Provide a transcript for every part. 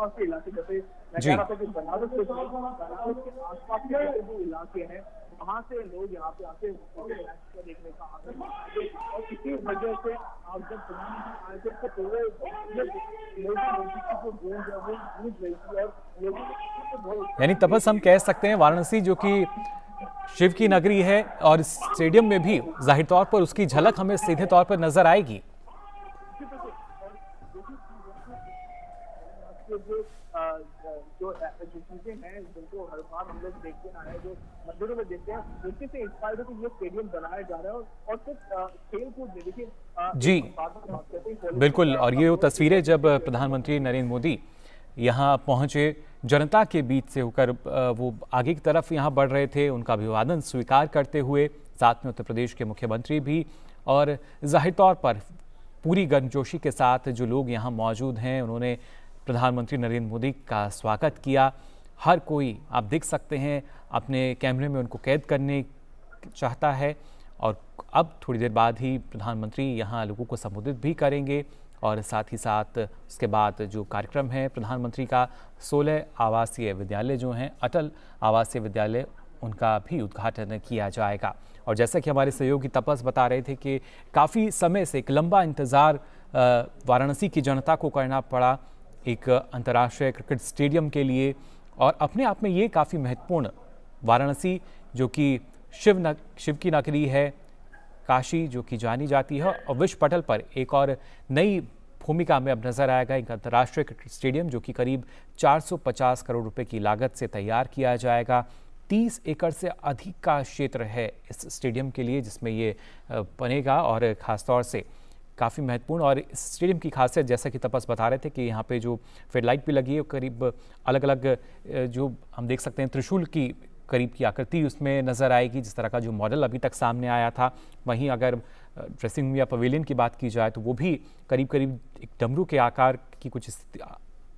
आसपास के इलाके, जैसे मैं जी। कह रहा था कि बनारस के आसपास के जो इलाके हैं वहां से लोग यहाँ पे आके मैच को देखने का आनंद उठाते हैं। और इसी वजह से आप जब प्रधानमंत्री आए थे तो पूरे लोगों की जो गूंज है वो गूंज रही थी, और लोगों को बहुत उत्साह यानी है तपस हम कह सकते हैं वाराणसी जो कि शिव की नगरी है और इस स्टेडियम में भी जाहिर तौर पर उसकी झलक हमें सीधे तौर पर नजर आएगी। कि बिल्कुल। और यही चीज है कि आपके जो चीजें हैं जिनको हर बार हम लोग देखते आए हैं, जो मंदिरों में देखते हैं, उसी से इंस्पायर होकर ये स्टेडियम बनाया जा रहा है। और सिर्फ खेल कूद नहीं, देखिए जी एक हम बात करते हैं पॉलिटिक्स बिल्कुल। और ये वो अप्रोच तस्वीरें पॉलिटिक्स जब की है प्रधानमंत्री नरेंद्र मोदी यहाँ पहुंचे, जनता के बीच से होकर वो आगे की तरफ यहाँ बढ़ रहे थे, उनका अभिवादन स्वीकार करते हुए, साथ में उत्तर प्रदेश के मुख्यमंत्री भी, और जाहिर तौर पर पूरी गर्मजोशी के साथ जो लोग यहाँ मौजूद हैं उन्होंने प्रधानमंत्री नरेंद्र मोदी का स्वागत किया। हर कोई आप देख सकते हैं अपने कैमरे में उनको कैद करने चाहता है। और अब थोड़ी देर बाद ही प्रधानमंत्री यहाँ लोगों को संबोधित भी करेंगे, और साथ ही साथ उसके बाद जो कार्यक्रम है प्रधानमंत्री का, 16 आवासीय विद्यालय जो हैं, अटल आवासीय विद्यालय, उनका भी उद्घाटन किया जाएगा। और जैसा कि हमारे सहयोगी तपस बता रहे थे कि काफ़ी समय से एक लंबा इंतज़ार वाराणसी की जनता को करना पड़ा एक अंतर्राष्ट्रीय क्रिकेट स्टेडियम के लिए। और अपने आप में ये काफ़ी महत्वपूर्ण, वाराणसी जो कि शिव की नगरी है, काशी जो कि जानी जाती है, और विश्व पटल पर एक और नई भूमिका में अब नजर आएगा एक अंतर्राष्ट्रीय क्रिकेट स्टेडियम जो कि करीब 450 करोड़ रुपए की लागत से तैयार किया जाएगा। 30 एकड़ से अधिक का क्षेत्र है इस स्टेडियम के लिए जिसमें ये बनेगा, और ख़ासतौर से काफ़ी महत्वपूर्ण। और इस स्टेडियम की खासियत, जैसा कि तपस बता रहे थे, कि यहाँ पे जो फ्लडलाइट भी लगी है, करीब अलग अलग जो हम देख सकते हैं त्रिशूल की करीब की आकृति उसमें नज़र आएगी, जिस तरह का जो मॉडल अभी तक सामने आया था। वहीं अगर ड्रेसिंग रूम या पवेलियन की बात की जाए तो वो भी करीब करीब एक डमरू के आकार की कुछ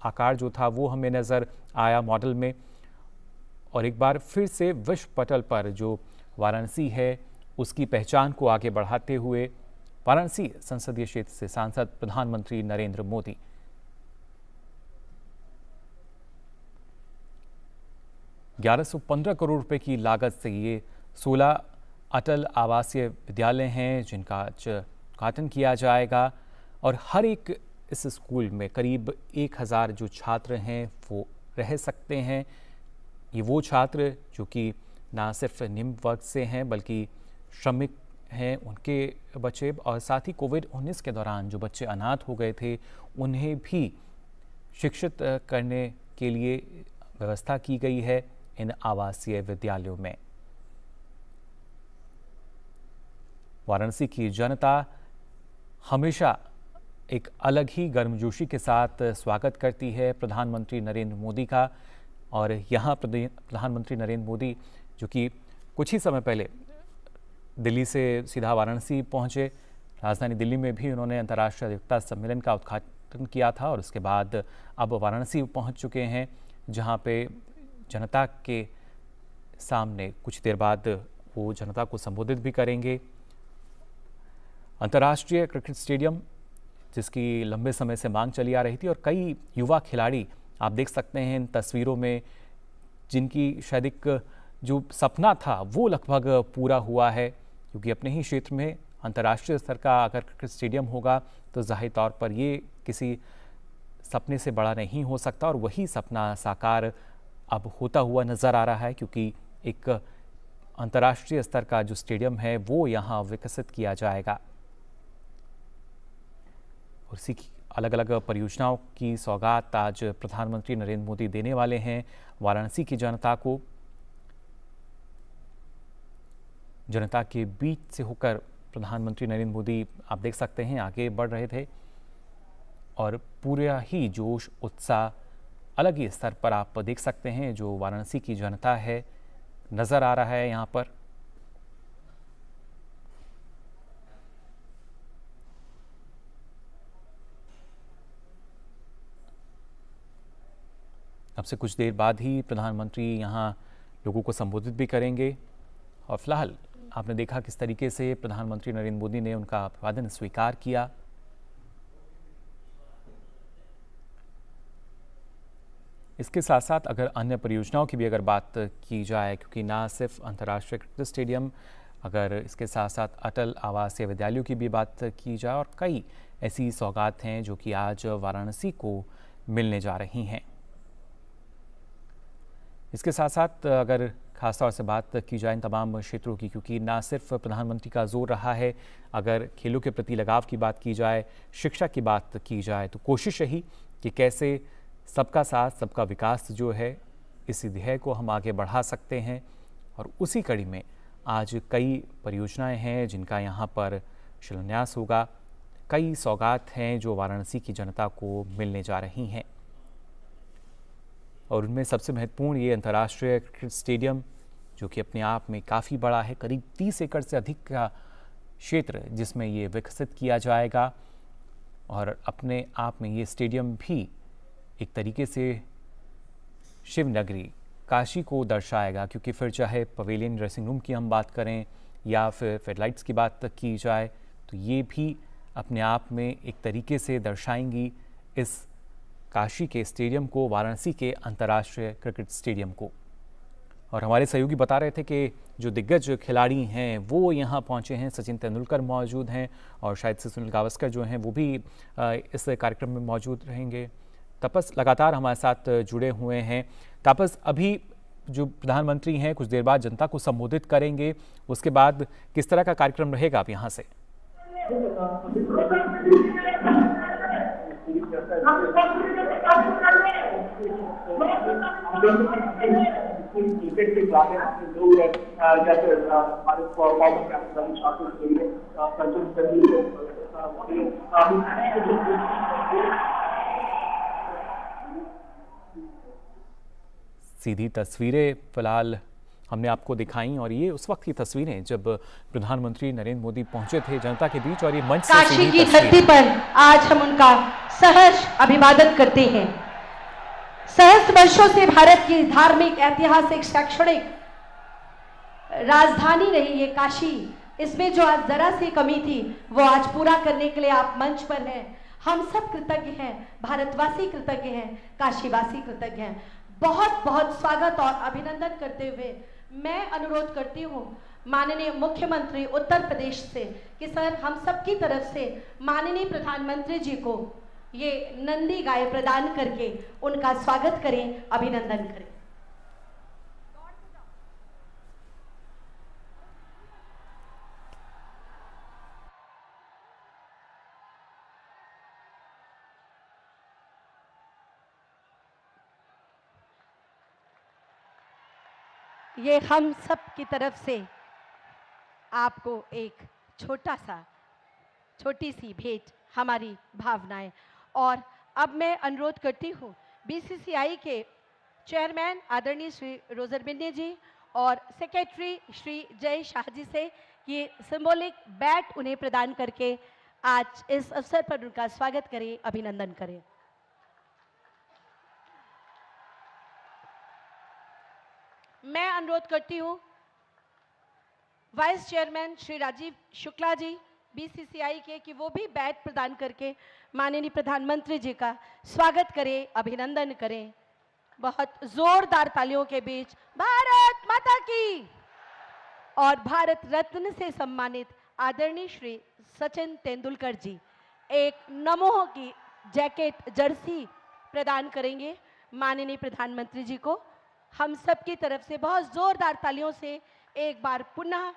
आकार जो था वो हमें नज़र आया मॉडल में। और एक बार फिर से विश्व पटल पर जो वाराणसी है उसकी पहचान को आगे बढ़ाते हुए वाराणसी संसदीय क्षेत्र से सांसद प्रधानमंत्री नरेंद्र मोदी 1115 करोड़ रुपए की लागत से ये 16 अटल आवासीय विद्यालय हैं जिनका आज उद्घाटन किया जाएगा। और हर एक इस स्कूल में करीब 1000 जो छात्र हैं वो रह सकते हैं। ये वो छात्र जो कि ना सिर्फ निम्न वर्ग से हैं बल्कि श्रमिक हैं, उनके बच्चे, और साथ ही कोविड-19 के दौरान जो बच्चे अनाथ हो गए थे उन्हें भी शिक्षित करने के लिए व्यवस्था की गई है इन आवासीय विद्यालयों में। वाराणसी की जनता हमेशा एक अलग ही गर्मजोशी के साथ स्वागत करती है प्रधानमंत्री नरेंद्र मोदी का। और यहाँ प्रधानमंत्री नरेंद्र मोदी जो कि कुछ ही समय पहले दिल्ली से सीधा वाराणसी पहुँचे, राजधानी दिल्ली में भी उन्होंने अंतर्राष्ट्रीय अधिवक्ता सम्मेलन का उद्घाटन किया था, और उसके बाद अब वाराणसी पहुँच चुके हैं जहाँ पे जनता के सामने कुछ देर बाद वो जनता को संबोधित भी करेंगे। अंतर्राष्ट्रीय क्रिकेट स्टेडियम जिसकी लंबे समय से मांग चली आ रही थी, और कई युवा खिलाड़ी आप देख सकते हैं इन तस्वीरों में जिनकी शायद एक जो सपना था वो लगभग पूरा हुआ है, क्योंकि अपने ही क्षेत्र में अंतर्राष्ट्रीय स्तर का अगर क्रिकेट स्टेडियम होगा तो जाहिर तौर पर ये किसी सपने से बड़ा नहीं हो सकता। और वही सपना साकार अब होता हुआ नज़र आ रहा है, क्योंकि एक अंतर्राष्ट्रीय स्तर का जो स्टेडियम है वो यहाँ विकसित किया जाएगा। और इसी अलग अलग परियोजनाओं की सौगात आज प्रधानमंत्री नरेंद्र मोदी देने वाले हैं वाराणसी की जनता को। जनता के बीच से होकर प्रधानमंत्री नरेंद्र मोदी आप देख सकते हैं आगे बढ़ रहे थे, और पूरा ही जोश उत्साह अलग ही स्तर पर आप देख सकते हैं जो वाराणसी की जनता है नज़र आ रहा है यहाँ पर। अब से कुछ देर बाद ही प्रधानमंत्री यहाँ लोगों को संबोधित भी करेंगे। और फिलहाल आपने देखा किस तरीके से प्रधानमंत्री नरेंद्र मोदी ने उनका अभिवादन स्वीकार किया। इसके साथ साथ अगर अन्य परियोजनाओं की भी अगर बात की जाए, क्योंकि ना सिर्फ अंतर्राष्ट्रीय क्रिकेट स्टेडियम, अगर इसके साथ साथ अटल आवासीय विद्यालयों की भी बात की जाए और कई ऐसी सौगात हैं जो कि आज वाराणसी को मिलने जा रही हैं। इसके साथ साथ अगर खासतौर से बात की जाए इन तमाम क्षेत्रों की, क्योंकि ना सिर्फ प्रधानमंत्री का जोर रहा है, अगर खेलों के प्रति लगाव की बात की जाए, शिक्षा की बात की जाए, तो कोशिश रही कि कैसे सबका साथ सबका विकास जो है इस ध्येय को हम आगे बढ़ा सकते हैं। और उसी कड़ी में आज कई परियोजनाएं हैं जिनका यहाँ पर शिलान्यास होगा, कई सौगात हैं जो वाराणसी की जनता को मिलने जा रही हैं। और उनमें सबसे महत्वपूर्ण ये अंतर्राष्ट्रीय क्रिकेट स्टेडियम, जो कि अपने आप में काफ़ी बड़ा है, करीब 30 एकड़ से अधिक का क्षेत्र जिसमें ये विकसित किया जाएगा। और अपने आप में ये स्टेडियम भी एक तरीके से शिव नगरी काशी को दर्शाएगा, क्योंकि फिर चाहे पवेलियन ड्रेसिंग रूम की हम बात करें या फिर फ्लडलाइट्स की बात की जाए, तो ये भी अपने आप में एक तरीके से दर्शाएंगी इस काशी के स्टेडियम को, वाराणसी के अंतर्राष्ट्रीय क्रिकेट स्टेडियम को। और हमारे सहयोगी बता रहे थे कि जो दिग्गज खिलाड़ी हैं वो यहाँ पहुँचे हैं। सचिन तेंदुलकर मौजूद हैं और शायद से सुनील गावस्कर जो हैं वो भी इस कार्यक्रम में मौजूद रहेंगे। तापस लगातार हमारे साथ जुड़े हुए हैं। तापस, अभी जो प्रधानमंत्री हैं कुछ देर बाद जनता को संबोधित करेंगे, उसके बाद किस तरह का कार्यक्रम रहेगा आप यहाँ से? क्रिकेट के जाने लोग हैं, जैसे हमारे फॉर्मर कैप्टन सचिन तेंदुलकर, सीधी तस्वीरें फिलहाल हमने आपको दिखाई और ये उस वक्त की तस्वीरें जब प्रधानमंत्री नरेंद्र मोदी पहुंचे थे जनता के बीच, और ये मंच से काशी की धरती पर आज हम उनका सहर्ष अभिवादन करते हैं। सहस्त्र वर्षों से भारत की धार्मिक, ऐतिहासिक, शैक्षणिक राजधानी रही है काशी। इसमें जो आज जरा सी कमी थी वो आज पूरा करने के लिए आप मंच पर हैं। हम सब कृतज्ञ हैं, भारतवासी कृतज्ञ हैं, काशीवासी कृतज्ञ हैं। बहुत बहुत स्वागत और अभिनंदन करते हुए मैं अनुरोध करती हूँ माननीय मुख्यमंत्री उत्तर प्रदेश से कि सर हम सब की तरफ से माननीय प्रधानमंत्री जी को ये नंदी गाय प्रदान करके उनका स्वागत करें, अभिनंदन करें। ये हम सब की तरफ से आपको एक छोटी सी भेंट, हमारी भावनाएं। और अब मैं अनुरोध करती हूँ बीसीसीआई के चेयरमैन आदरणीय श्री रोजर बिन्नी जी और सेक्रेटरी श्री जय शाह जी से कि सिंबॉलिक बैट उन्हें प्रदान करके आज इस अवसर पर उनका स्वागत करें, अभिनंदन करें। मैं अनुरोध करती हूँ vice chairman Shri Rajiv Shukla ji BCCI के कि वो भी बैट प्रदान करके माननीय प्रधानमंत्री जी का स्वागत करें, अभिनंदन करें। बहुत जोरदार तालियों के बीच भारत माता की और भारत रत्न से सम्मानित आदरणीय श्री सचिन तेंदुलकर जी एक नमो की जैकेट, जर्सी प्रदान करेंगे माननीय प्रधानमंत्री जी को। हम सब की तरफ से बहुत जोरदार तालियों से एक बार पुनः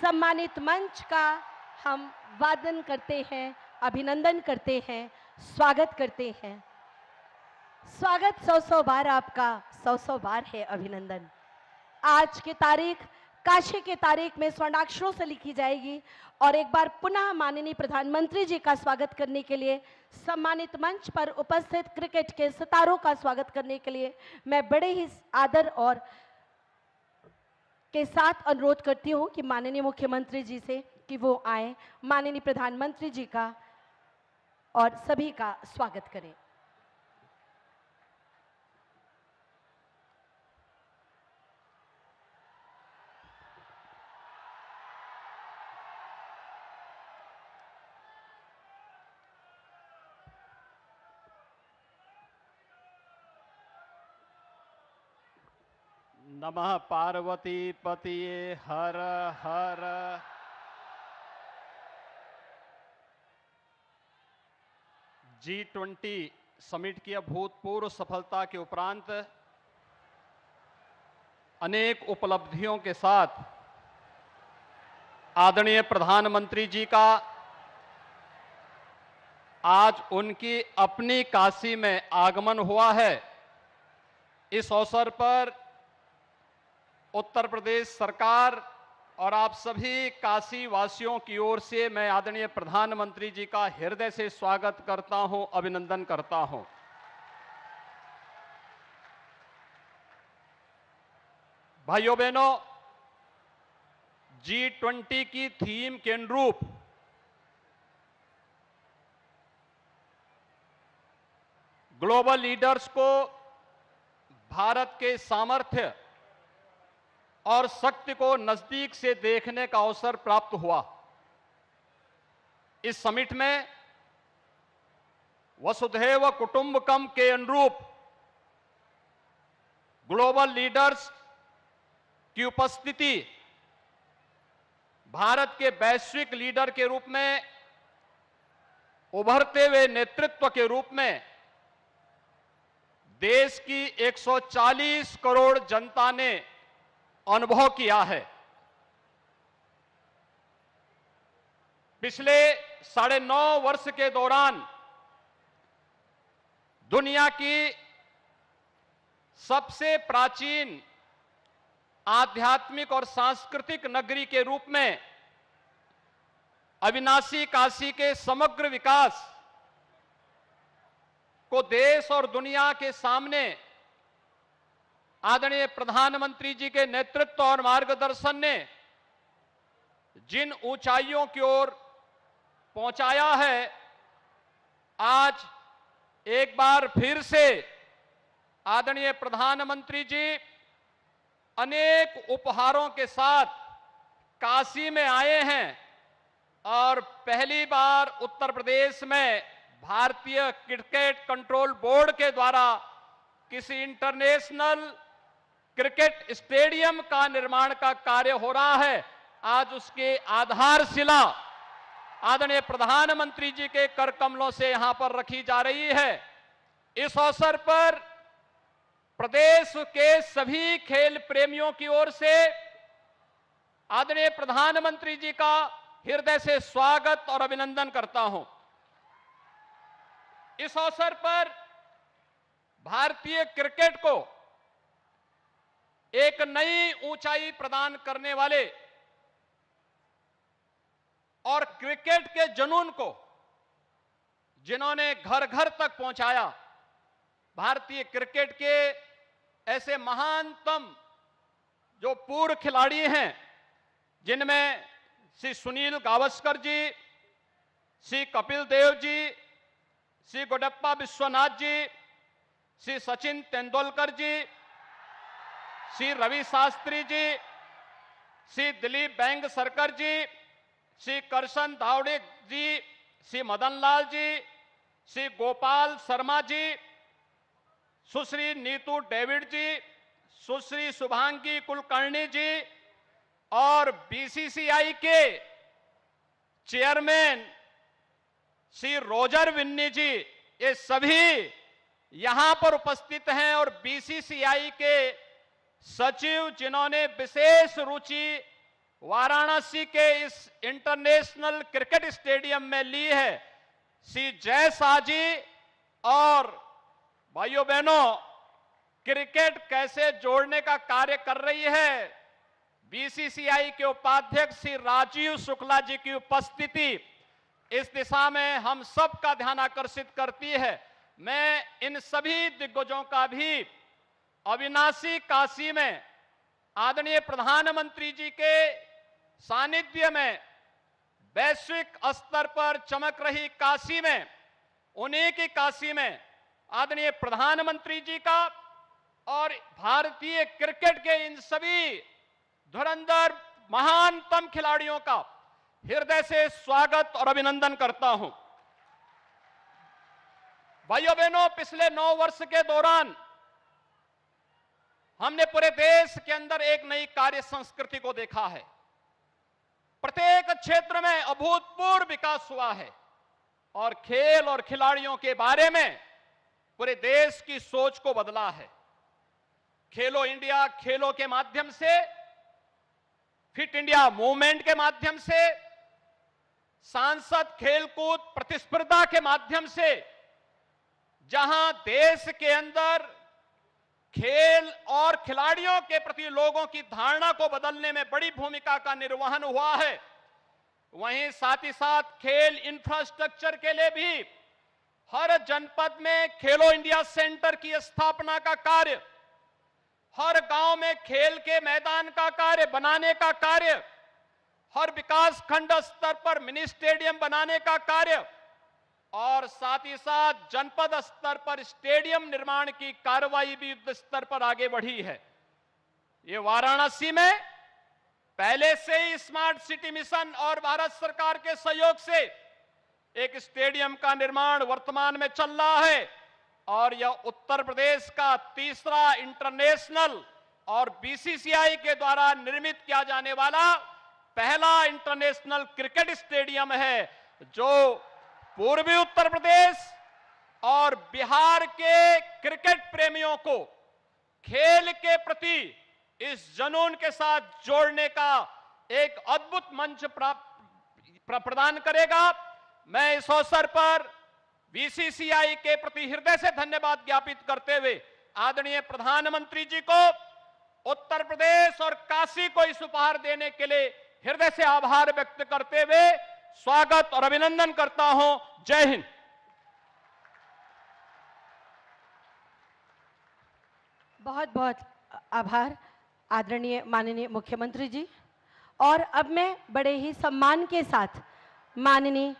सम्मानित मंच का हम वादन करते हैं, अभिनंदन करते हैं, स्वागत करते हैं। स्वागत 100 बार आपका, 100 बार है अभिनंदन। आज की तारीख काशी के तारीख में स्वर्णाक्षरों से लिखी जाएगी। और एक बार पुनः माननीय प्रधानमंत्री जी का स्वागत करने के लिए सम्मानित मंच पर उपस्थित क्रिकेट के सितारों का स्वागत करने के लिए मैं बड़े ही आदर और के साथ अनुरोध करती हूं कि माननीय मुख्यमंत्री जी से कि वो आए, माननीय प्रधानमंत्री जी का और सभी का स्वागत करें। नमः पार्वती पतिये हर हर। G20 समिट की अभूतपूर्व सफलता के उपरांत अनेक उपलब्धियों के साथ आदरणीय प्रधानमंत्री जी का आज उनकी अपनी काशी में आगमन हुआ है। इस अवसर पर उत्तर प्रदेश सरकार और आप सभी काशी वासियों की ओर से मैं आदरणीय प्रधानमंत्री जी का हृदय से स्वागत करता हूं, अभिनंदन करता हूं। भाइयों बहनों, G20 की थीम के अनुरूप ग्लोबल लीडर्स को भारत के सामर्थ्य और शक्ति को नजदीक से देखने का अवसर प्राप्त हुआ। इस समिट में वसुधैव कुटुंबकम के अनुरूप ग्लोबल लीडर्स की उपस्थिति भारत के वैश्विक लीडर के रूप में, उभरते हुए नेतृत्व के रूप में देश की 140 करोड़ जनता ने अनुभव किया है। पिछले 9.5 वर्ष के दौरान दुनिया की सबसे प्राचीन आध्यात्मिक और सांस्कृतिक नगरी के रूप में अविनाशी काशी के समग्र विकास को देश और दुनिया के सामने आदरणीय प्रधानमंत्री जी के नेतृत्व और मार्गदर्शन ने जिन ऊंचाइयों की ओर पहुंचाया है, आज एक बार फिर से आदरणीय प्रधानमंत्री जी अनेक उपहारों के साथ काशी में आए हैं और पहली बार उत्तर प्रदेश में भारतीय क्रिकेट कंट्रोल बोर्ड के द्वारा किसी इंटरनेशनल क्रिकेट स्टेडियम का निर्माण का कार्य हो रहा है। आज उसकी आधारशिला आदरणीय प्रधानमंत्री जी के कर कमलों से यहां पर रखी जा रही है। इस अवसर पर प्रदेश के सभी खेल प्रेमियों की ओर से आदरणीय प्रधानमंत्री जी का हृदय से स्वागत और अभिनंदन करता हूं। इस अवसर पर भारतीय क्रिकेट को एक नई ऊंचाई प्रदान करने वाले और क्रिकेट के जुनून को जिन्होंने घर घर तक पहुंचाया, भारतीय क्रिकेट के ऐसे महानतम जो पूर्व खिलाड़ी हैं, जिनमें श्री सुनील गावस्कर जी, श्री कपिल देव जी, श्री गुडप्पा विश्वनाथ जी, श्री सचिन तेंदुलकर जी, श्री रवि शास्त्री जी, श्री दिलीप वेंगसरकर जी, श्री करशन धावड़े जी, श्री मदन लाल जी, श्री गोपाल शर्मा जी, सुश्री नीतू डेविड जी, सुश्री शुभांगी कुलकर्णी जी और बीसीसीआई के चेयरमैन श्री रोजर विन्नी जी, ये सभी यहां पर उपस्थित हैं और बीसीसीआई के सचिव जिन्होंने विशेष रुचि वाराणसी के इस इंटरनेशनल क्रिकेट स्टेडियम में ली है, श्री जय शाह जी। और भाइयों बहनों, क्रिकेट कैसे जोड़ने का कार्य कर रही है, बीसीसीआई के उपाध्यक्ष श्री राजीव शुक्ला जी की उपस्थिति इस दिशा में हम सब का ध्यान आकर्षित करती है। मैं इन सभी दिग्गजों का भी अविनाशी काशी में आदरणीय प्रधानमंत्री जी के सानिध्य में वैश्विक स्तर पर चमक रही काशी में, उन्हीं की काशी में आदरणीय प्रधानमंत्री जी का और भारतीय क्रिकेट के इन सभी धुरंधर महानतम खिलाड़ियों का हृदय से स्वागत और अभिनंदन करता हूं। भाइयों बहनों, पिछले 9 वर्ष के दौरान हमने पूरे देश के अंदर एक नई कार्य संस्कृति को देखा है। प्रत्येक क्षेत्र में अभूतपूर्व विकास हुआ है और खेल और खिलाड़ियों के बारे में पूरे देश की सोच को बदला है। खेलो इंडिया खेलों के माध्यम से, फिट इंडिया मूवमेंट के माध्यम से, सांसद खेलकूद प्रतिस्पर्धा के माध्यम से, जहां देश के अंदर खेल और खिलाड़ियों के प्रति लोगों की धारणा को बदलने में बड़ी भूमिका का निर्वहन हुआ है, वहीं साथ ही साथ खेल इंफ्रास्ट्रक्चर के लिए भी हर जनपद में खेलो इंडिया सेंटर की स्थापना का कार्य, हर गांव में खेल के मैदान का कार्य बनाने का कार्य, हर विकास खंड स्तर पर मिनी स्टेडियम बनाने का कार्य और साथ ही साथ जनपद स्तर पर स्टेडियम निर्माण की कार्रवाई भी युद्ध स्तर पर आगे बढ़ी है। ये वाराणसी में पहले से ही स्मार्ट सिटी मिशन और भारत सरकार के सहयोग से एक स्टेडियम का निर्माण वर्तमान में चल रहा है और यह उत्तर प्रदेश का तीसरा इंटरनेशनल और बीसीसीआई के द्वारा निर्मित किया जाने वाला पहला इंटरनेशनल क्रिकेट स्टेडियम है, जो पूर्वी उत्तर प्रदेश और बिहार के क्रिकेट प्रेमियों को खेल के प्रति इस जुनून के साथ जोड़ने का एक अद्भुत मंच प्रदान करेगा। मैं इस अवसर पर बीसीसीआई के प्रति हृदय से धन्यवाद ज्ञापित करते हुए आदरणीय प्रधानमंत्री जी को उत्तर प्रदेश और काशी को इस उपहार देने के लिए हृदय से आभार व्यक्त करते हुए स्वागत और अभिनंदन करता हूं। जय हिंद। बहुत बहुत आभार आदरणीय माननीय मुख्यमंत्री जी। और अब मैं बड़े ही सम्मान के साथ माननीय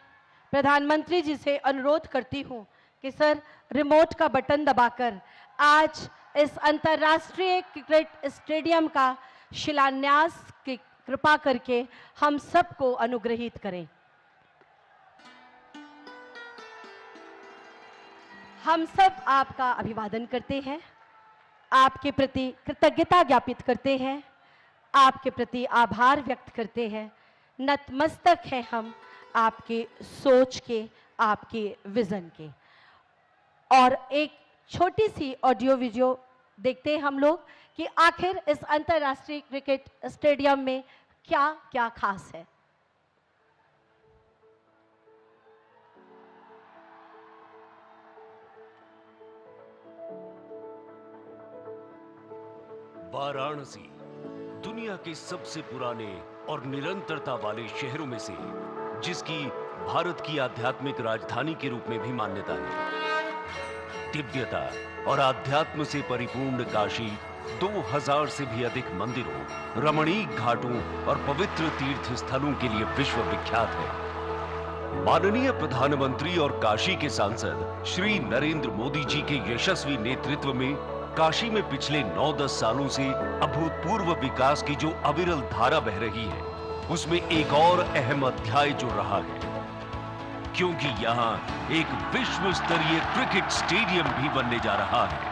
प्रधानमंत्री जी से अनुरोध करती हूं कि सर रिमोट का बटन दबाकर आज इस अंतर्राष्ट्रीय क्रिकेट स्टेडियम का शिलान्यास की कृपा करके हम सबको अनुग्रहित करें। हम सब आपका अभिवादन करते हैं, आपके प्रति कृतज्ञता ज्ञापित करते हैं, आपके प्रति आभार व्यक्त करते हैं। नतमस्तक हैं हम आपके सोच के, आपके विजन के। और एक छोटी सी ऑडियो वीडियो देखते हैं हम लोग कि आखिर इस अंतर्राष्ट्रीय क्रिकेट स्टेडियम में क्या क्या खास है। वाराणसी दुनिया के सबसे पुराने और निरंतरता वाले शहरों में से, जिसकी भारत की आध्यात्मिक राजधानी के रूप में भी मान्यता है। दिव्यता और आध्यात्म से परिपूर्ण काशी 2000 से भी अधिक मंदिरों, रमणीक घाटों और पवित्र तीर्थ स्थलों के लिए विश्व विख्यात है। माननीय प्रधानमंत्री और काशी के सांसद श्री नरेंद्र मोदी जी के यशस्वी नेतृत्व में काशी में पिछले 9-10 सालों से अभूतपूर्व विकास की जो अविरल धारा बह रही है, उसमें एक और अहम अध्याय जो रहा है, क्योंकि यहां एक विश्व स्तरीय क्रिकेट स्टेडियम भी बनने जा रहा है।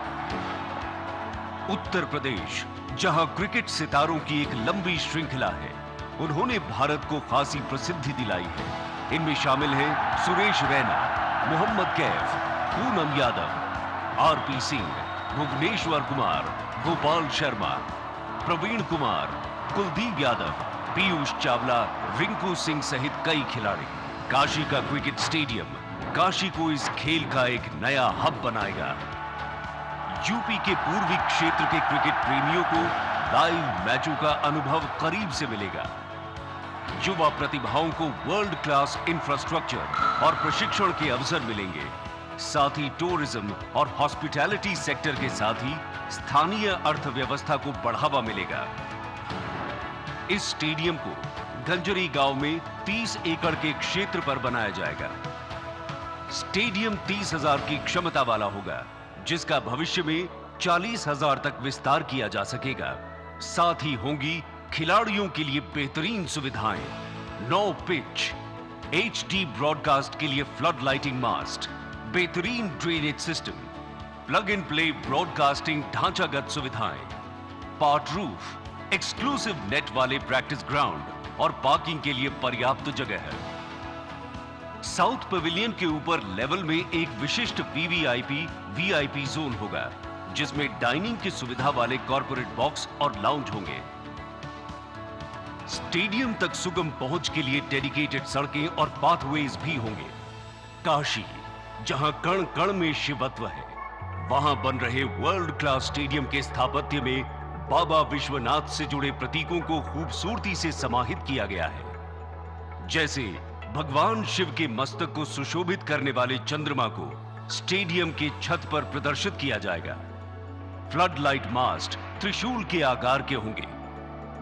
उत्तर प्रदेश, जहां क्रिकेट सितारों की एक लंबी श्रृंखला है, उन्होंने भारत को खासी प्रसिद्धि दिलाई है। इनमें शामिल हैं सुरेश रैना, मोहम्मद कैफ, पूनम यादव, आरपी सिंह, भुवनेश्वर कुमार, गोपाल शर्मा, प्रवीण कुमार, कुलदीप यादव, पीयूष चावला, रिंकू सिंह सहित कई खिलाड़ी। काशी का क्रिकेट स्टेडियम काशी को इस खेल का एक नया हब बनाएगा। यूपी के पूर्वी क्षेत्र के क्रिकेट प्रेमियों को लाइव मैचों का अनुभव करीब से मिलेगा। युवा प्रतिभाओं को वर्ल्ड क्लास इंफ्रास्ट्रक्चर और प्रशिक्षण के अवसर मिलेंगे। साथ ही टूरिज्म और हॉस्पिटैलिटी सेक्टर के साथ ही स्थानीय अर्थव्यवस्था को बढ़ावा मिलेगा। इस स्टेडियम को गंजरी गांव में 30 एकड़ के क्षेत्र पर बनाया जाएगा। स्टेडियम 30,000 की क्षमता वाला होगा, जिसका भविष्य में 40,000 तक विस्तार किया जा सकेगा। साथ ही होंगी खिलाड़ियों के लिए बेहतरीन सुविधाएं, 9 पिच, HD ब्रॉडकास्ट के लिए फ्लड लाइटिंग मास्ट, बेहतरीन drainage system, plug and play broadcasting ढांचागत सुविधाएं, सपाट रूफ, एक्सक्लूसिव नेट वाले प्रैक्टिस ग्राउंड और पार्किंग के लिए पर्याप्त जगह है। साउथ पवेलियन के ऊपर लेवल में एक विशिष्ट वीवीआईपी जोन होगा, जिसमें डाइनिंग की सुविधा वाले कॉर्पोरेट बॉक्स और लाउंज होंगे। स्टेडियम तक सुगम पहुंच के लिए डेडिकेटेड सड़कें और पाथवेज भी होंगे। काशी, जहां कण कण में शिवत्व है, वहां बन रहे वर्ल्ड क्लास स्टेडियम के स्थापत्य में बाबा विश्वनाथ से जुड़े प्रतीकों को खूबसूरती से समाहित किया गया है। जैसे भगवान शिव के मस्तक को सुशोभित करने वाले चंद्रमा को स्टेडियम के छत पर प्रदर्शित किया जाएगा। फ्लड लाइट मास्ट त्रिशूल के आकार के होंगे।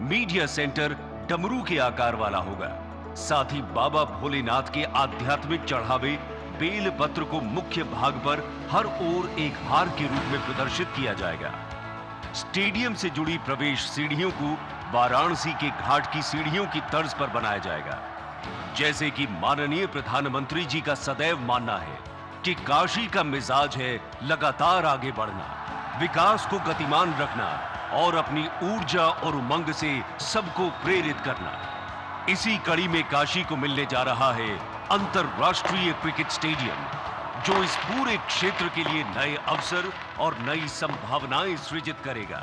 मीडिया सेंटर डमरू के आकार वाला होगा। साथ ही बाबा भोलेनाथ के आध्यात्मिक चढ़ावे बेल पत्र को मुख्य भाग पर हर ओर एक हार के रूप में प्रदर्शित किया जाएगा। स्टेडियम से जुड़ी प्रवेश सीढ़ियों को वाराणसी के घाट की सीढ़ियों की तर्ज पर बनाया जाएगा। जैसे कि माननीय प्रधानमंत्री जी का सदैव मानना है कि काशी का मिजाज है लगातार आगे बढ़ना, विकास को गतिमान रखना और अपनी ऊर्जा और उमंग से सबको प्रेरित करना। इसी कड़ी में काशी को मिलने जा रहा है अंतरराष्ट्रीय क्रिकेट स्टेडियम, जो इस पूरे क्षेत्र के लिए नए अवसर और नई संभावनाएं सृजित करेगा।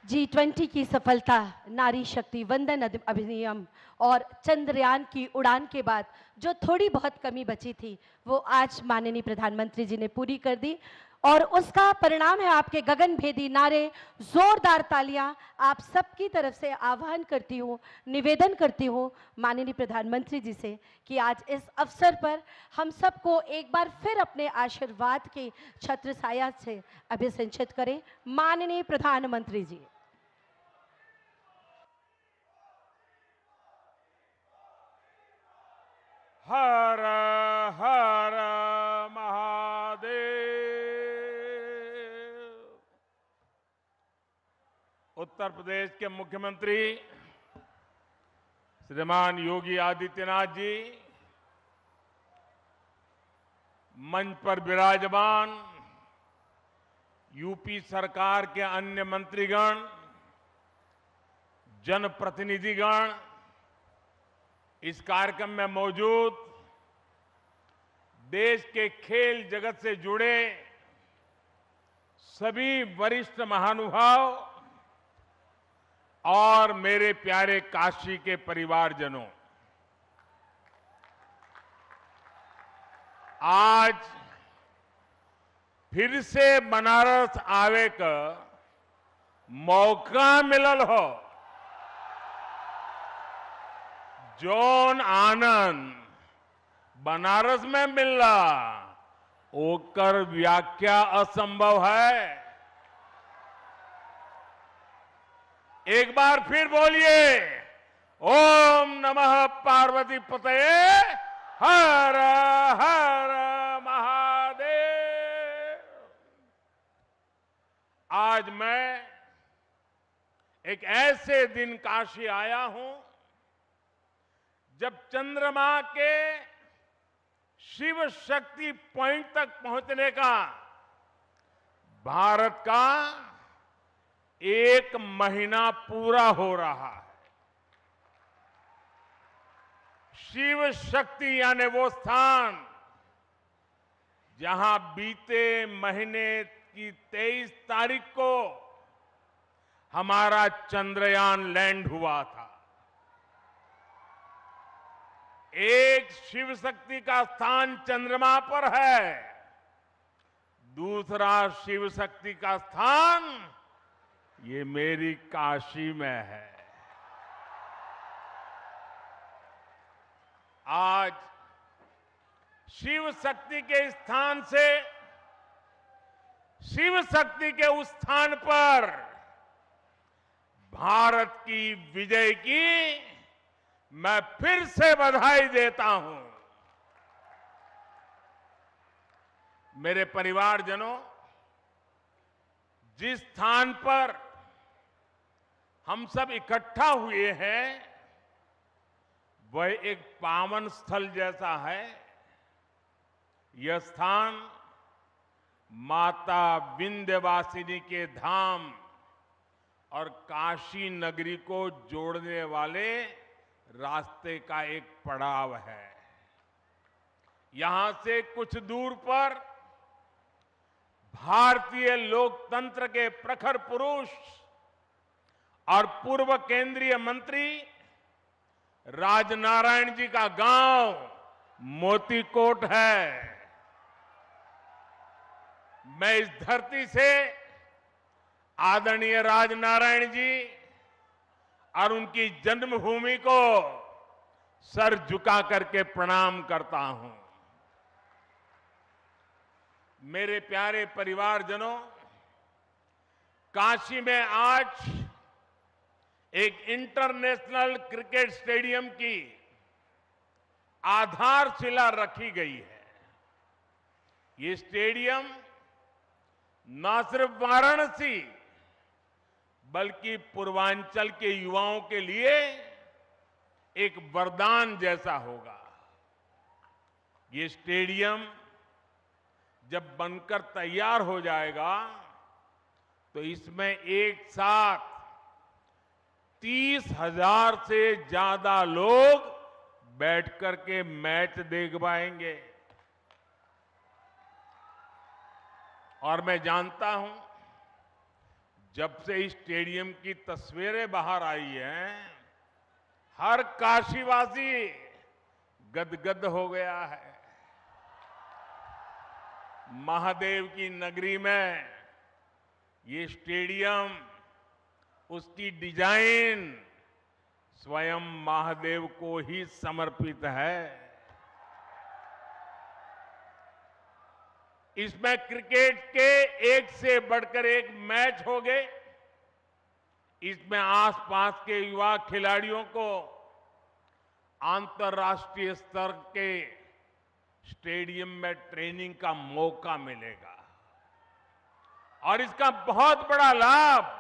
G20 की सफलता, नारी शक्ति वंदन अधिनियम और चंद्रयान की उड़ान के बाद जो थोड़ी बहुत कमी बची थी, वो आज माननीय प्रधानमंत्री जी ने पूरी कर दी और उसका परिणाम है आपके गगनभेदी नारे, जोरदार तालियां। आप सबकी तरफ से आह्वान करती हूँ, निवेदन करती हूँ माननीय प्रधानमंत्री जी से कि आज इस अवसर पर हम सबको एक बार फिर अपने आशीर्वाद की छत्र छाया से अभिसिंचित करें। माननीय प्रधानमंत्री जी। हर हर महादेव। उत्तर प्रदेश के मुख्यमंत्री श्रीमान योगी आदित्यनाथ जी, मंच पर विराजमान यूपी सरकार के अन्य मंत्रीगण, जनप्रतिनिधिगण, इस कार्यक्रम में मौजूद देश के खेल जगत से जुड़े सभी वरिष्ठ महानुभाव और मेरे प्यारे काशी के परिवारजनों, आज फिर से बनारस आवे का मौका मिलल हो। जौन आनंद बनारस में मिलला ओकर व्याख्या असंभव है। एक बार फिर बोलिए, ओम नमः पार्वती पतये हर हर महादेव। आज मैं एक ऐसे दिन काशी आया हूं जब चंद्रमा के शिव शक्ति पॉइंट तक पहुंचने का भारत का 1 महीना पूरा हो रहा है। शिव शक्ति यानी वो स्थान जहां बीते महीने की 23 तारीख को हमारा चंद्रयान लैंड हुआ था। एक शिव शक्ति का स्थान चंद्रमा पर है, दूसरा शिव शक्ति का स्थान ये मेरी काशी में है। आज शिव शक्ति के स्थान से शिव शक्ति के उस स्थान पर भारत की विजय की मैं फिर से बधाई देता हूं। मेरे परिवारजनों, जिस स्थान पर हम सब इकट्ठा हुए हैं वह एक पावन स्थल जैसा है। यह स्थान माता विंध्यवासिनी के धाम और काशी नगरी को जोड़ने वाले रास्ते का एक पड़ाव है। यहां से कुछ दूर पर भारतीय लोकतंत्र के प्रखर पुरुष और पूर्व केंद्रीय मंत्री राजनारायण जी का गांव मोतीकोट है। मैं इस धरती से आदरणीय राजनारायण जी और उनकी जन्मभूमि को सर झुका करके प्रणाम करता हूं। मेरे प्यारे परिवारजनों, काशी में आज एक इंटरनेशनल क्रिकेट स्टेडियम की आधारशिला रखी गई है। ये स्टेडियम न सिर्फ वाराणसी बल्कि पूर्वांचल के युवाओं के लिए एक वरदान जैसा होगा। ये स्टेडियम जब बनकर तैयार हो जाएगा तो इसमें एक साथ 30,000 से ज्यादा लोग बैठकर के मैच देख पाएंगे। और मैं जानता हूं, जब से इस स्टेडियम की तस्वीरें बाहर आई हैं, हर काशीवासी गदगद हो गया है। महादेव की नगरी में ये स्टेडियम, उसकी डिजाइन स्वयं महादेव को ही समर्पित है। इसमें क्रिकेट के एक से बढ़कर एक मैच हो गए। इसमें आसपास के युवा खिलाड़ियों को अंतर्राष्ट्रीय स्तर के स्टेडियम में ट्रेनिंग का मौका मिलेगा और इसका बहुत बड़ा लाभ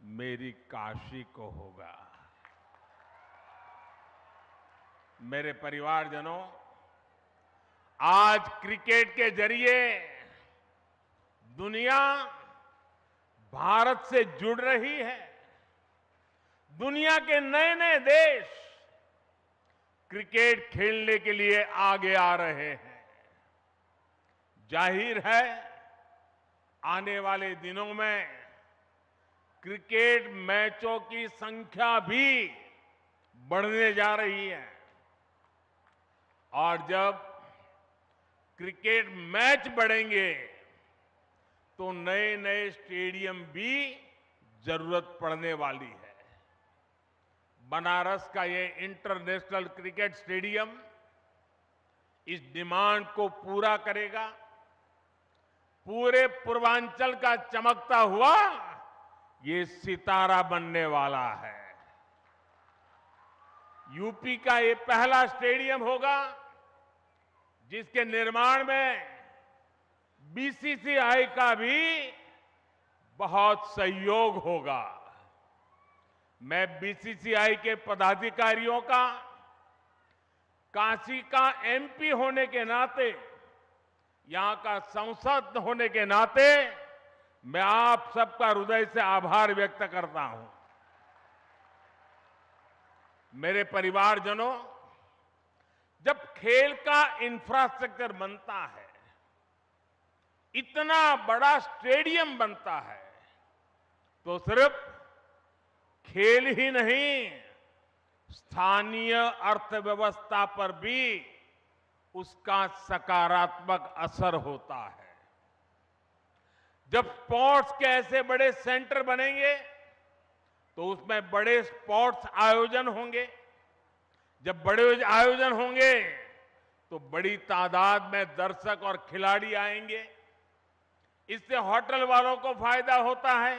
मेरी काशी को होगा। मेरे परिवारजनों, आज क्रिकेट के जरिए दुनिया भारत से जुड़ रही है। दुनिया के नए नए देश क्रिकेट खेलने के लिए आगे आ रहे हैं। जाहिर है, आने वाले दिनों में क्रिकेट मैचों की संख्या भी बढ़ने जा रही है और जब क्रिकेट मैच बढ़ेंगे तो नए नए स्टेडियम भी जरूरत पड़ने वाली है। बनारस का ये इंटरनेशनल क्रिकेट स्टेडियम इस डिमांड को पूरा करेगा। पूरे पूर्वांचल का चमकता हुआ ये सितारा बनने वाला है। यूपी का ये पहला स्टेडियम होगा जिसके निर्माण में बीसीसीआई का भी बहुत सहयोग होगा। मैं बीसीसीआई के पदाधिकारियों का, काशी का एमपी होने के नाते, यहां का सांसद होने के नाते मैं आप सबका हृदय से आभार व्यक्त करता हूं। मेरे परिवारजनों, जब खेल का इंफ्रास्ट्रक्चर बनता है, इतना बड़ा स्टेडियम बनता है, तो सिर्फ खेल ही नहीं, स्थानीय अर्थव्यवस्था पर भी उसका सकारात्मक असर होता है। जब स्पोर्ट्स के ऐसे बड़े सेंटर बनेंगे तो उसमें बड़े स्पोर्ट्स आयोजन होंगे। जब बड़े आयोजन होंगे तो बड़ी तादाद में दर्शक और खिलाड़ी आएंगे। इससे होटल वालों को फायदा होता है,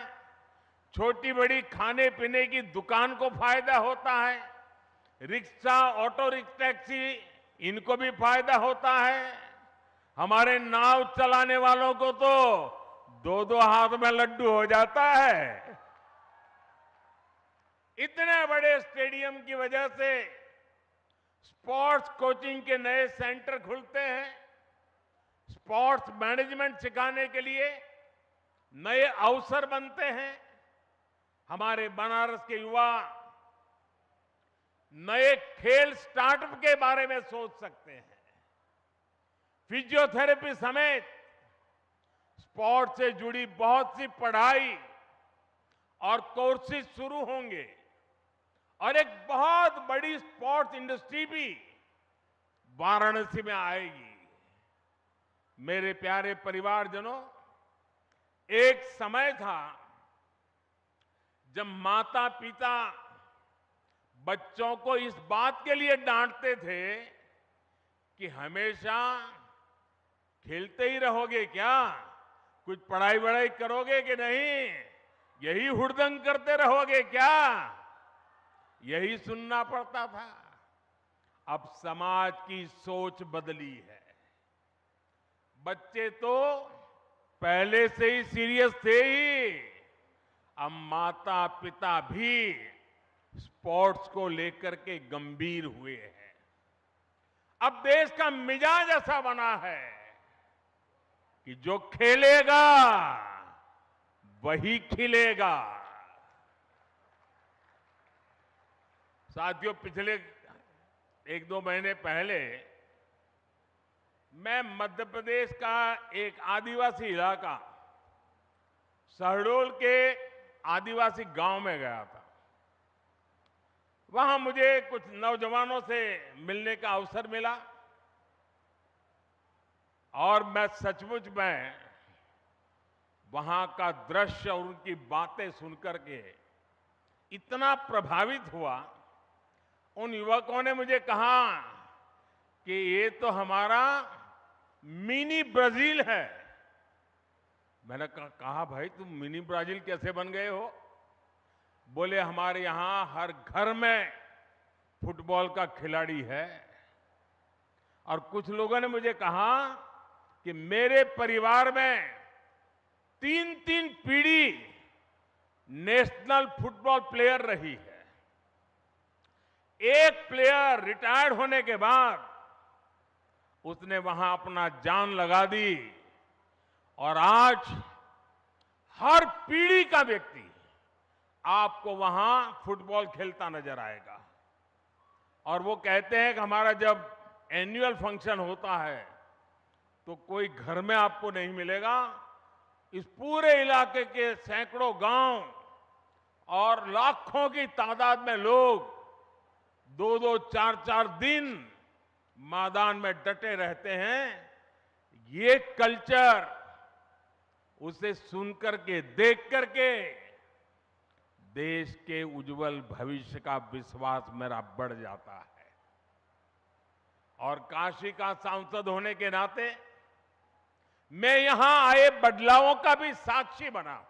छोटी बड़ी खाने पीने की दुकान को फायदा होता है, रिक्शा, ऑटो रिक्शा, टैक्सी, इनको भी फायदा होता है। हमारे नाव चलाने वालों को तो दो दो हाथ में लड्डू हो जाता है। इतने बड़े स्टेडियम की वजह से स्पोर्ट्स कोचिंग के नए सेंटर खुलते हैं। स्पोर्ट्स मैनेजमेंट सिखाने के लिए नए अवसर बनते हैं। हमारे बनारस के युवा नए खेल स्टार्टअप के बारे में सोच सकते हैं। फिजियोथेरेपी समेत स्पोर्ट्स से जुड़ी बहुत सी पढ़ाई और कोर्सेज शुरू होंगे और एक बहुत बड़ी स्पोर्ट्स इंडस्ट्री भी वाराणसी में आएगी। मेरे प्यारे परिवारजनों, एक समय था जब माता पिता बच्चों को इस बात के लिए डांटते थे कि हमेशा खेलते ही रहोगे क्या, कुछ पढ़ाई वढ़ाई करोगे कि नहीं, यही हुड़दंग करते रहोगे क्या, यही सुनना पड़ता था। अब समाज की सोच बदली है। बच्चे तो पहले से ही सीरियस थे ही, अब माता पिता भी स्पोर्ट्स को लेकर के गंभीर हुए हैं। अब देश का मिजाज ऐसा बना है कि जो खेलेगा वही खिलेगा। साथियों, पिछले 1-2 महीने पहले मैं मध्य प्रदेश का एक आदिवासी इलाका शहडोल के आदिवासी गांव में गया था। वहां मुझे कुछ नौजवानों से मिलने का अवसर मिला और मैं सचमुच में वहां का दृश्य और उनकी बातें सुनकर के इतना प्रभावित हुआ। उन युवकों ने मुझे कहा कि ये तो हमारा मिनी ब्राजील है। मैंने कहा भाई तुम मिनी ब्राजील कैसे बन गए हो? बोले हमारे यहां हर घर में फुटबॉल का खिलाड़ी है। और कुछ लोगों ने मुझे कहा कि मेरे परिवार में 3-3 पीढ़ी नेशनल फुटबॉल प्लेयर रही है। एक प्लेयर रिटायर्ड होने के बाद उसने वहां अपना जान लगा दी और आज हर पीढ़ी का व्यक्ति आपको वहां फुटबॉल खेलता नजर आएगा। और वो कहते हैं कि हमारा जब एनुअल फंक्शन होता है तो कोई घर में आपको नहीं मिलेगा। इस पूरे इलाके के सैकड़ों गांव और लाखों की तादाद में लोग 2-2, 4-4 दिन मैदान में डटे रहते हैं। ये कल्चर उसे सुन करके, देख करके देश के उज्जवल भविष्य का विश्वास मेरा बढ़ जाता है। और काशी का सांसद होने के नाते मैं यहां आए बदलावों का भी साक्षी बना हूं।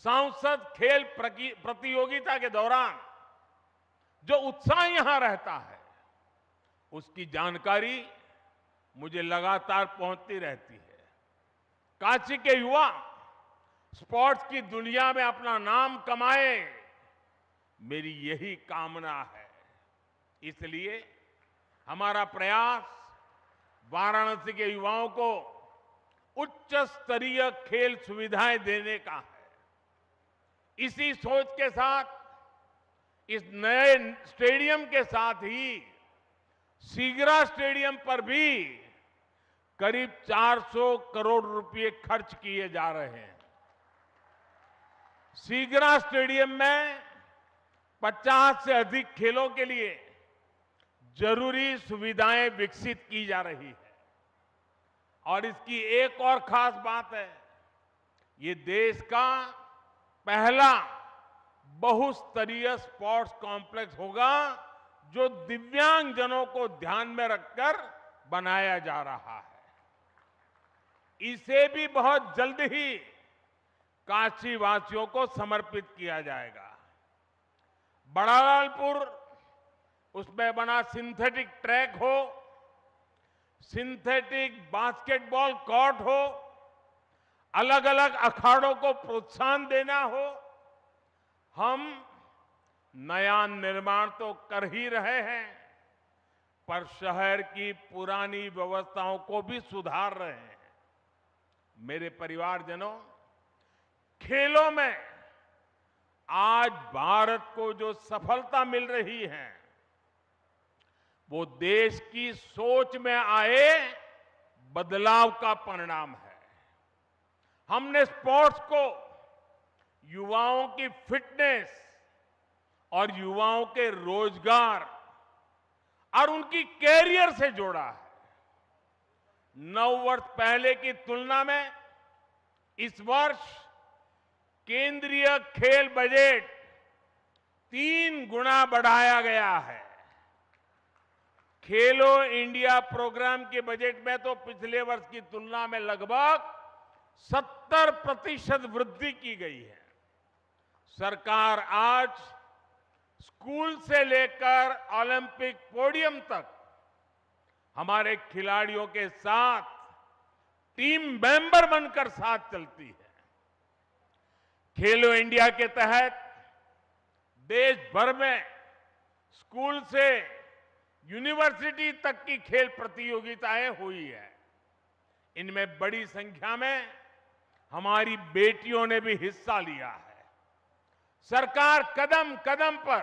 सांसद खेल प्रतियोगिता के दौरान जो उत्साह यहां रहता है उसकी जानकारी मुझे लगातार पहुंचती रहती है। काशी के युवा स्पोर्ट्स की दुनिया में अपना नाम कमाए, मेरी यही कामना है। इसलिए हमारा प्रयास वाराणसी के युवाओं को उच्च स्तरीय खेल सुविधाएं देने का है। इसी सोच के साथ इस नए स्टेडियम के साथ ही सीगरा स्टेडियम पर भी करीब 400 करोड़ रुपए खर्च किए जा रहे हैं। सीगरा स्टेडियम में 50 से अधिक खेलों के लिए जरूरी सुविधाएं विकसित की जा रही है। और इसकी एक और खास बात है, ये देश का पहला बहुस्तरीय स्पोर्ट्स कॉम्प्लेक्स होगा जो दिव्यांगजनों को ध्यान में रखकर बनाया जा रहा है। इसे भी बहुत जल्द ही काशी वासियों को समर्पित किया जाएगा। बड़ालालपुर, उसमें बना सिंथेटिक ट्रैक हो, सिंथेटिक बास्केटबॉल कोर्ट हो, अलग अलग अखाड़ों को प्रोत्साहन देना हो, हम नया निर्माण तो कर ही रहे हैं, पर शहर की पुरानी व्यवस्थाओं को भी सुधार रहे हैं। मेरे परिवारजनों, खेलों में आज भारत को जो सफलता मिल रही है वो देश की सोच में आए बदलाव का परिणाम है। हमने स्पोर्ट्स को युवाओं की फिटनेस और युवाओं के रोजगार और उनकी कैरियर से जोड़ा है। 9 वर्ष पहले की तुलना में इस वर्ष केंद्रीय खेल बजट 3 गुना बढ़ाया गया है। खेलो इंडिया प्रोग्राम के बजट में तो पिछले वर्ष की तुलना में लगभग 70% वृद्धि की गई है। सरकार आज स्कूल से लेकर ओलंपिक पोडियम तक हमारे खिलाड़ियों के साथ टीम मेंबर बनकर साथ चलती है। खेलो इंडिया के तहत देश भर में स्कूल से यूनिवर्सिटी तक की खेल प्रतियोगिताएं हुई है। इनमें बड़ी संख्या में हमारी बेटियों ने भी हिस्सा लिया है। सरकार कदम कदम पर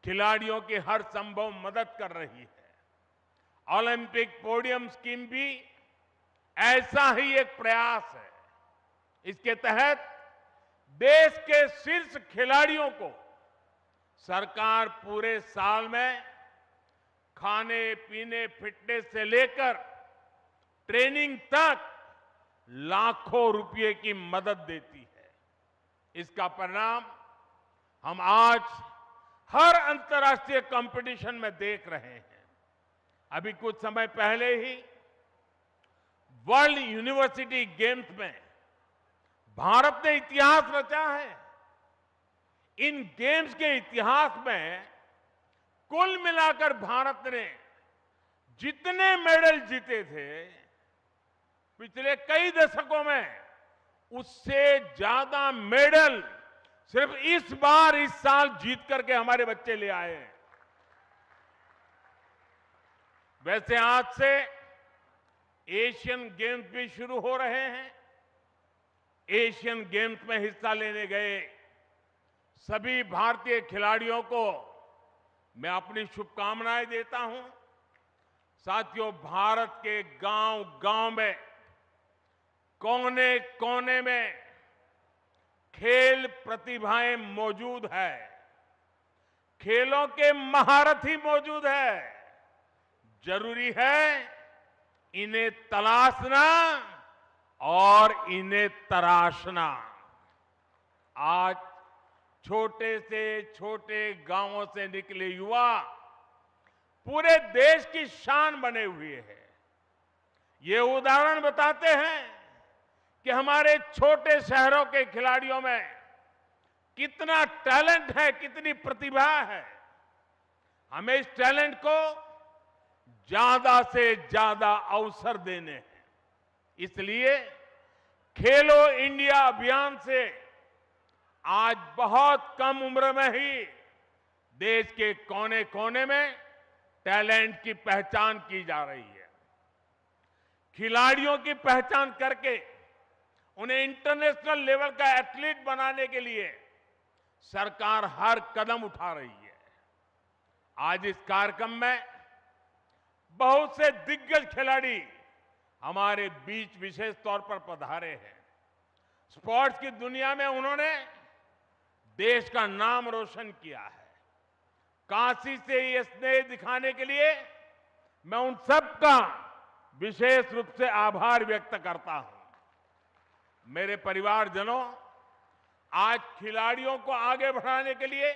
खिलाड़ियों की हर संभव मदद कर रही है। ओलंपिक पोडियम स्कीम भी ऐसा ही एक प्रयास है। इसके तहत देश के शीर्ष खिलाड़ियों को सरकार पूरे साल में खाने पीने, फिटनेस से लेकर ट्रेनिंग तक लाखों रुपए की मदद देती है। इसका परिणाम हम आज हर अंतर्राष्ट्रीय कंपटीशन में देख रहे हैं। अभी कुछ समय पहले ही वर्ल्ड यूनिवर्सिटी गेम्स में भारत ने इतिहास रचा है। इन गेम्स के इतिहास में कुल मिलाकर भारत ने जितने मेडल जीते थे पिछले कई दशकों में, उससे ज्यादा मेडल सिर्फ इस बार, इस साल जीत करके हमारे बच्चे ले आए हैं। वैसे आज से एशियन गेम्स भी शुरू हो रहे हैं। एशियन गेम्स में हिस्सा लेने गए सभी भारतीय खिलाड़ियों को मैं अपनी शुभकामनाएं देता हूं। साथियों, भारत के गांव-गांव में, कोने कोने में खेल प्रतिभाएं मौजूद है। खेलों के महारथी मौजूद है। जरूरी है इन्हें तलाशना और इन्हें तराशना। आज छोटे से छोटे गांवों से निकले युवा पूरे देश की शान बने हुए हैं। ये उदाहरण बताते हैं कि हमारे छोटे शहरों के खिलाड़ियों में कितना टैलेंट है, कितनी प्रतिभा है। हमें इस टैलेंट को ज्यादा से ज्यादा अवसर देने हैं। इसलिए खेलो इंडिया अभियान से आज बहुत कम उम्र में ही देश के कोने कोने में टैलेंट की पहचान की जा रही है। खिलाड़ियों की पहचान करके उन्हें इंटरनेशनल लेवल का एथलीट बनाने के लिए सरकार हर कदम उठा रही है। आज इस कार्यक्रम में बहुत से दिग्गज खिलाड़ी हमारे बीच विशेष तौर पर पधारे हैं। स्पोर्ट्स की दुनिया में उन्होंने देश का नाम रोशन किया है। काशी से ये स्नेह दिखाने के लिए मैं उन सबका विशेष रूप से आभार व्यक्त करता हूं। मेरे परिवारजनों, आज खिलाड़ियों को आगे बढ़ाने के लिए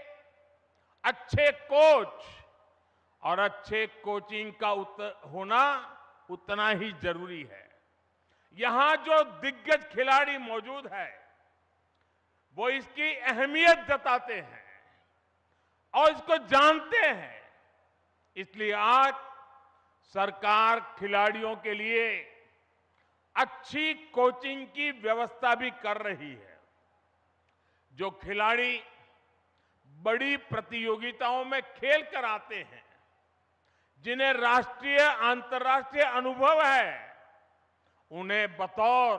अच्छे कोच और अच्छे कोचिंग का होना उतना ही जरूरी है। यहां जो दिग्गज खिलाड़ी मौजूद है वो इसकी अहमियत जताते हैं और इसको जानते हैं। इसलिए आज सरकार खिलाड़ियों के लिए अच्छी कोचिंग की व्यवस्था भी कर रही है। जो खिलाड़ी बड़ी प्रतियोगिताओं में खेल कर आते हैं, जिन्हें राष्ट्रीय अंतर्राष्ट्रीय अनुभव है, उन्हें बतौर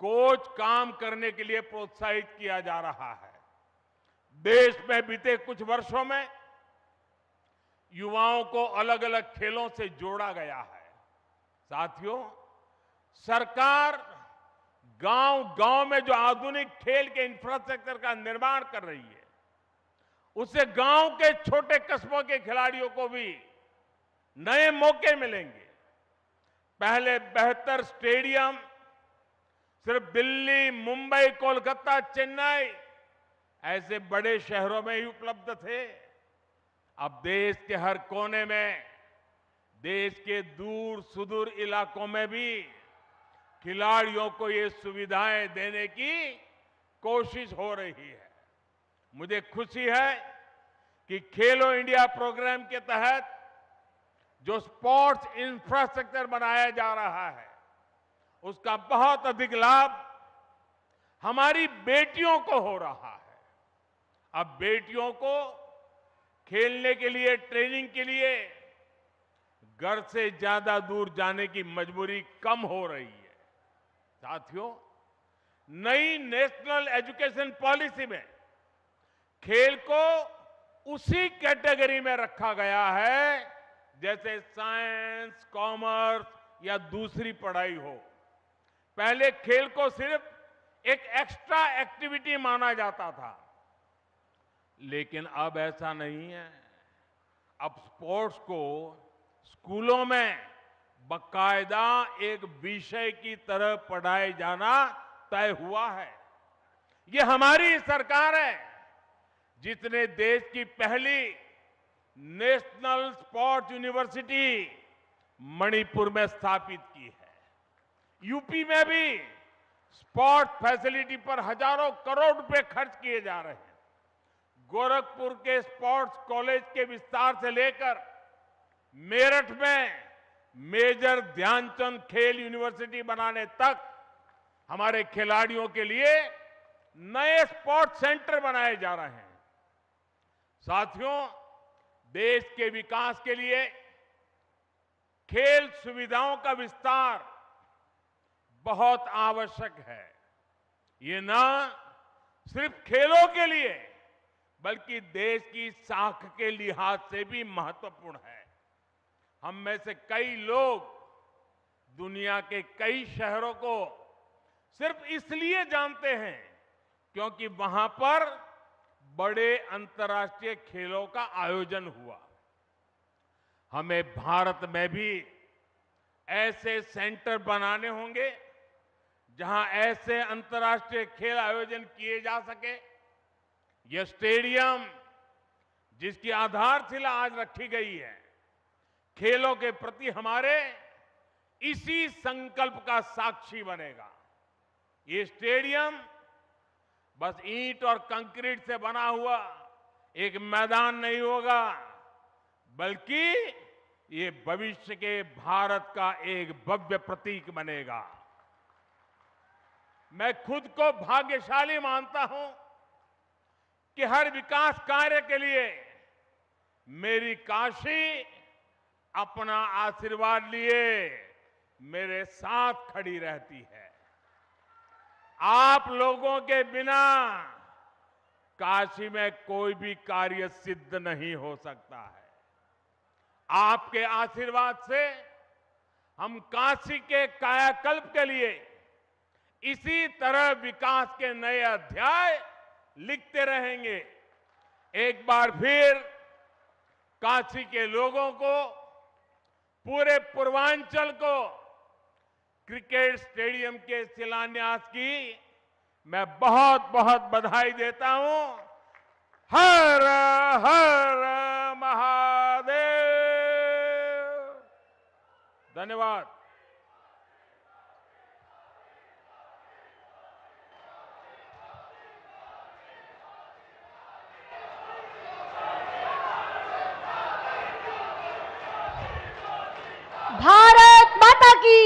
कोच काम करने के लिए प्रोत्साहित किया जा रहा है। देश में बीते कुछ वर्षों में युवाओं को अलग अलग खेलों से जोड़ा गया है। साथियों, सरकार गांव-गांव में जो आधुनिक खेल के इंफ्रास्ट्रक्चर का निर्माण कर रही है, उससे गांव के छोटे कस्बों के खिलाड़ियों को भी नए मौके मिलेंगे। पहले बेहतर स्टेडियम सिर्फ दिल्ली, मुंबई, कोलकाता, चेन्नई ऐसे बड़े शहरों में ही उपलब्ध थे। अब देश के हर कोने में, देश के दूर सुदूर इलाकों में भी खिलाड़ियों को ये सुविधाएं देने की कोशिश हो रही है। मुझे खुशी है कि खेलो इंडिया प्रोग्राम के तहत जो स्पोर्ट्स इंफ्रास्ट्रक्चर बनाया जा रहा है, उसका बहुत अधिक लाभ हमारी बेटियों को हो रहा है। अब बेटियों को खेलने के लिए, ट्रेनिंग के लिए घर से ज्यादा दूर जाने की मजबूरी कम हो रही है। साथियों, नई नेशनल एजुकेशन पॉलिसी में खेल को उसी कैटेगरी में रखा गया है जैसे साइंस, कॉमर्स या दूसरी पढ़ाई हो। पहले खेल को सिर्फ एक एक्स्ट्रा एक्टिविटी माना जाता था, लेकिन अब ऐसा नहीं है। अब स्पोर्ट्स को स्कूलों में बाकायदा एक विषय की तरह पढ़ाए जाना तय हुआ है। ये हमारी सरकार है जिसने देश की पहली नेशनल स्पोर्ट्स यूनिवर्सिटी मणिपुर में स्थापित की है। यूपी में भी स्पोर्ट्स फैसिलिटी पर हजारों करोड़ रुपए खर्च किए जा रहे हैं। गोरखपुर के स्पोर्ट्स कॉलेज के विस्तार से लेकर मेरठ में मेजर ध्यानचंद खेल यूनिवर्सिटी बनाने तक हमारे खिलाड़ियों के लिए नए स्पोर्ट्स सेंटर बनाए जा रहे हैं। साथियों, देश के विकास के लिए खेल सुविधाओं का विस्तार बहुत आवश्यक है। ये ना सिर्फ खेलों के लिए बल्कि देश की साख के लिहाज से भी महत्वपूर्ण है। हम में से कई लोग दुनिया के कई शहरों को सिर्फ इसलिए जानते हैं क्योंकि वहां पर बड़े अंतर्राष्ट्रीय खेलों का आयोजन हुआ। हमें भारत में भी ऐसे सेंटर बनाने होंगे जहां ऐसे अंतर्राष्ट्रीय खेल आयोजन किए जा सके। यह स्टेडियम जिसकी आधारशिला आज रखी गई है, खेलों के प्रति हमारे इसी संकल्प का साक्षी बनेगा। ये स्टेडियम बस ईंट और कंक्रीट से बना हुआ एक मैदान नहीं होगा, बल्कि ये भविष्य के भारत का एक भव्य प्रतीक बनेगा। मैं खुद को भाग्यशाली मानता हूं कि हर विकास कार्य के लिए मेरी काशी अपना आशीर्वाद लिए मेरे साथ खड़ी रहती है। आप लोगों के बिना काशी में कोई भी कार्य सिद्ध नहीं हो सकता है। आपके आशीर्वाद से हम काशी के कायाकल्प के लिए इसी तरह विकास के नए अध्याय लिखते रहेंगे। एक बार फिर काशी के लोगों को, पूरे पूर्वांचल को क्रिकेट स्टेडियम के शिलान्यास की मैं बहुत बहुत बधाई देता हूं। हर हर महादेव। धन्यवाद। भारत माता की